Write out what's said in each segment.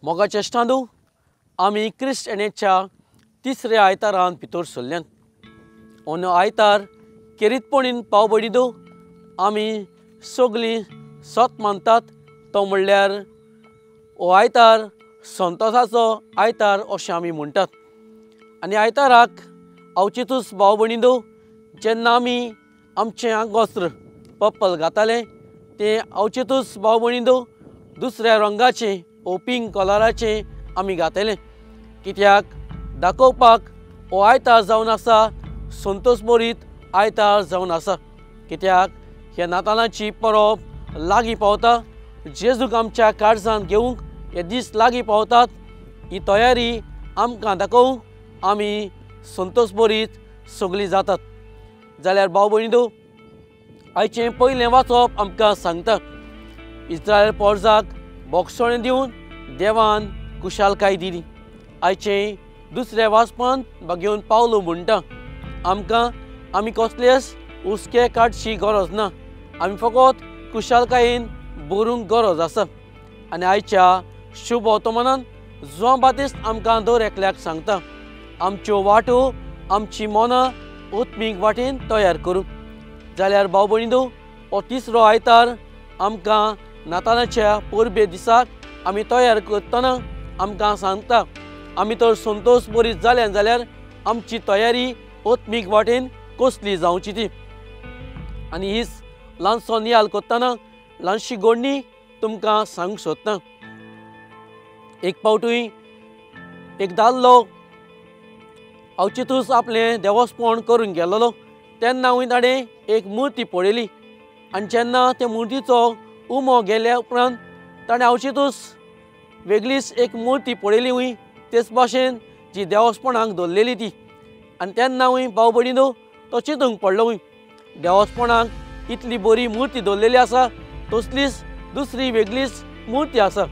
मोगा चेष्टांदू आमी क्रिस्ट एनेच्या तिसऱ्या आयतारान भितर सरल्यान अंदू आयतार केरीतपणीन पावबडिदो आमी सगळीं सत मानतात तो म्हणल्यार हो आयतार संतोषाचो आयतार अशें आमी म्हणटात। आनी आयताराक अवचितूच भाव भयणींनो जेन्ना आमी आमचें आंगवस्त्र पर्पल घातालें तें अवचितूच भाव भयणींनो दुसऱ्या रंगाचें ओ पिंक कलराचें आमी घातलें कित्याक दाखोवपाक हो आयतार जावन आसा संतोश भरीत आयतार जावन आसा। कित्याक हे नातालांची परब लागीं पावता, जेजूक आमच्या काळजांत घेवंक हे दीस लागीं पावतात। ही तयारी आमकां दाखोवंक आमी संतोश भरीत सगळीं जातात। जाल्यार भाव भयणींनो आयचें पयलें वाचप आमकां सांगता इस्रायल पोरजाक बोगसोणें दिवन देवान कुशालकाय दिली। आयचें दुसऱ्या वाचपांत घेवन पावलो म्हणटा आमकां आमी कसलेच उस्के काडची गरज ना, आमी फकत कुशालकायेन भरूंक गरज आसा। आनी आयच्या शुभ वर्तमानान जुआंव बातिस्त आमकां दर एकल्याक सांगता आमच्यो वाटो आमची मनां ओत्मीक वाटेन तयार करूं। जाल्यार भाव भयणींनो हो तिसरो आयतार आमकां नातालाच्या परबे दिसाक आमी तयार करतना आमकां सांगता आमी तर संतोश भरीत जाल्यान जाल्यार आमची तयारी ओत्मीक वाटेन कसली जावची ती। आनी हीच ल्हानसो नियाल करतना ल्हानशी गोडणी तुमकां सांगूंक सोदता। एक पावटूय एक दादलो अवचितूच आपलें देवस्पण करून गेल्लो तेन्ना हांवें ताणें एक मुर्ती पळयली आनी जेन्ना त्या मुर्तीचो उमो गेल्या उपरांत ताणें अवचितूच वेगळीच एक मुर्ती पळयली वय तेच भाशेन जी देवस्पणाक दवरलेली ती। आनी तेन्ना हांवें भाव भयणींनो तो चिंतूंक पडलो वय देवस्पणाक इतली बरी मुर्ती दवरलेली आसा तसलीच दुसरी वेगळीच मुर्ती आसा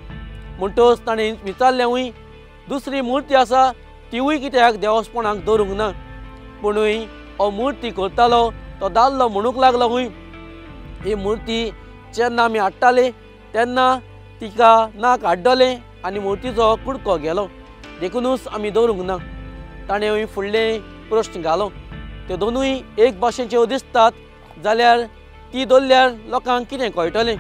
म्हणटच ताणें विचारलें वय दुसरी मुर्ती आसा तिवूय कित्याक देवस्पणाक दवरूंक ना। पुणूय हो मुर्ती करतालो तो दादलो म्हणूंक लागलो वय ही मुर्ती जेन्ना आमी हाडटाले तेन्ना तिका नाक हाड्डले आनी मुर्तीचो कुडको गेलो देखूनच आमी दवरूंक ना। ताणें फुडलें प्रश्न घालो त्यो दोनूय एक भाशेच्यो दिसतात जाल्यार ती दवरल्यार लोकांक कितें कळटलें।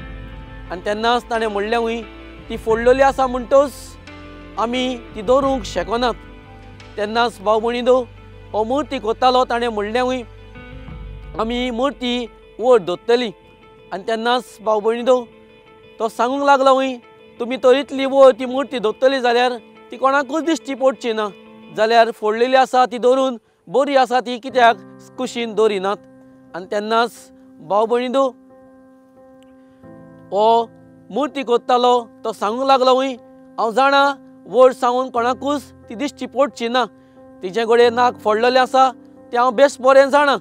आनी तेन्नाच ताणें म्हणलें वय ती फोडलेली आसा म्हणटच आमी ती दवरूंक शकनात। तेन्नाच भाव भयणींनो हो मुर्ती करतालो ताणें म्हणलें वय आमी मुर्ती वयर दवरतली। आनी तेन्नाच भाव भयणींनो तो सांगूंक लागलो वय तुमी तर इतली वयर ती मुर्ती दवरतली जाल्यार ती कोणाकूच दिश्टी पडची ना, जाल्यार फोडलेली आसा ती दवरून बरी आसा ती कित्याक कुशीन दवरिनात। आनी तेन्नाच भाव भयणींनो हो मुर्ती करतालो तो सांगूंक लागलो वय हांव जाणा वयर सावन कोणाकूच ती दिश्टी पडची ना, तिचे कडेन नाक फोडलेलें आसा तें हांव बेस बरें जाणा।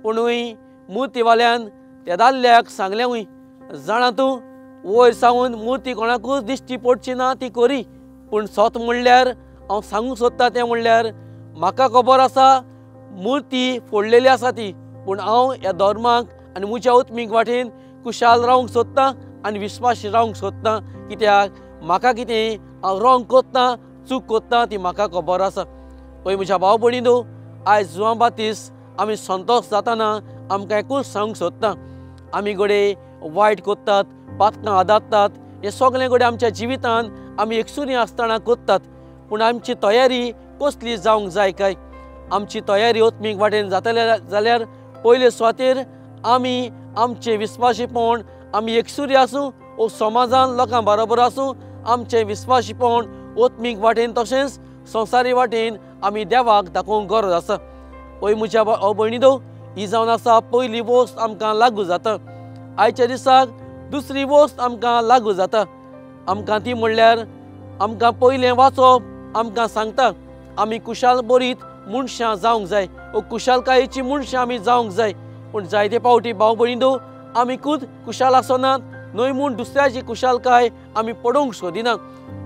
पुणूय मुर्तीवाल्यान त्या दादल्याक सांगलें वय जाणा तूं वयर सावन मुर्ती कोणाकूच दिश्टी पडची ना ती करी, पूण सोत म्हणल्यार हांव सांगूंक सोदता तें म्हणल्यार म्हाका खबर आसा मुर्ती फोडलेली आसा ती, पूण हांव ह्या धर्माक आनी म्हज्या ओत्मीक वाटेन कुशाल रावंक सोदतां आनी विस्वासी रावंक सोदतां कित्याक म्हाका कितें हांव रॉंग कोत्तां चूक कोत्तां ती म्हाका खबर आसा। पळय म्हज्या भाव भयणींनो आयज जुआंव बातिस्त आमी संतोश जाताना आमकां एकूच सांगूंक सोदता आमी घडे वायट कोत्तात पातकां आदारतात हे सगळें घडे आमच्या जिवितान आमी एकसुरी आसतना कोत्तात, पूण आमची तयारी कसली जावंक जाय काय। आमची तयारी ओत्मीक वाटेन जातले जाल्यार पयले सुवातेर आमी आमचें विस्वासीपण आमी एकसुरी आसूं वो समाजान लोकां बरोबर आसूं आमचें विस्वासीपण ओत्मीक वाटेन तशेंच संवसारी वाटेन आमी देवाक दाखोवंक गरज आसा। पळय म्हज्या भयणींनो ही जावन आसा पयली वस्त आमकां लागू जाता। आयच्या दिसाक दुसरी वस्त आमकां लागू जाता आमकां ती म्हणल्यार आमकां पयलें वाचप आमकां सांगता आमी कुशाल बरीत मनशां जावंक जाय वो कुशालकायेची मनशां आमी जावंक जाय। पूण जायते पावटी भाव भयणींनो आमी खूद कुशाल आसनात न्हय म्हूण दुसऱ्याची कुशालकाय आमी पडोवंक सोदिना।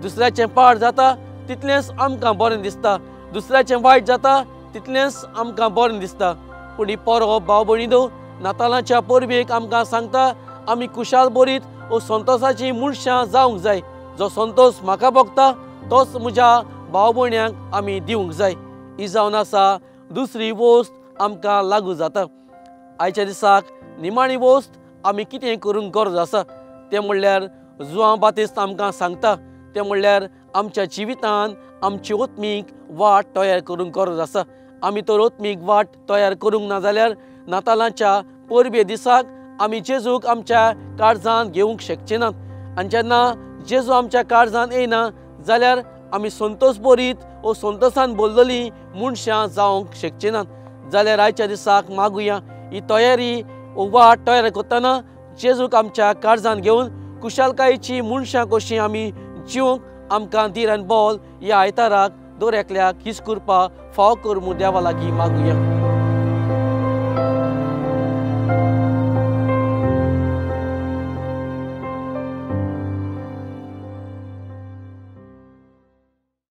दुसऱ्याचें पाड जाता तितलेंच आमकां बरें दिसता, दुसऱ्याचें वायट जाता तितलेंच आमकां बरें दिसता। पूण ही परब भाव भयणींनो नातालांच्या परबेक आमकां सांगता आमी कुशाल बरीत वो संतोशाची मनशां जावंक जाय जो संतोष म्हाका भोगता तोच म्हज्या भाव भयण्यांक आमी दिवंक जाय। ही जावन आसा दुसरी वस्त आमकां लागू जाता। आयच्या दिसाक निमाणी वस्त आमी कितें करूंक गरज आसा तें म्हणल्यार जुआंव बातिस्त आमकां सांगता तें म्हणल्यार आमच्या जिवितान आमची ओत्मीक वाट तयार करूंक गरज आसा। आमी तर ओत्मीक वाट तयार करूंक ना जाल्यार नातालांच्या परबे दिसाक आमी जेजूक आमच्या काळजांत घेवंक शकचे नात। आनी जेन्ना जेजू आमच्या काळजांत येयना जाल्यार आमी संतोश भरीत वो संतोशान भरलेलीं मनशां जावंक शकचे नात। जाल्यार आयच्या दिसाक मागुया ही तयारी वाट तयार करतना जेजूक आमच्या काळजांत घेवन कुशालकायेची मनशां कशीं आमी जिवंक आमकां धीर आनी बोल ह्या आयताराक दर एकल्याक हीच कृपा फाव कर म्हूण देवा लागीं मागुया।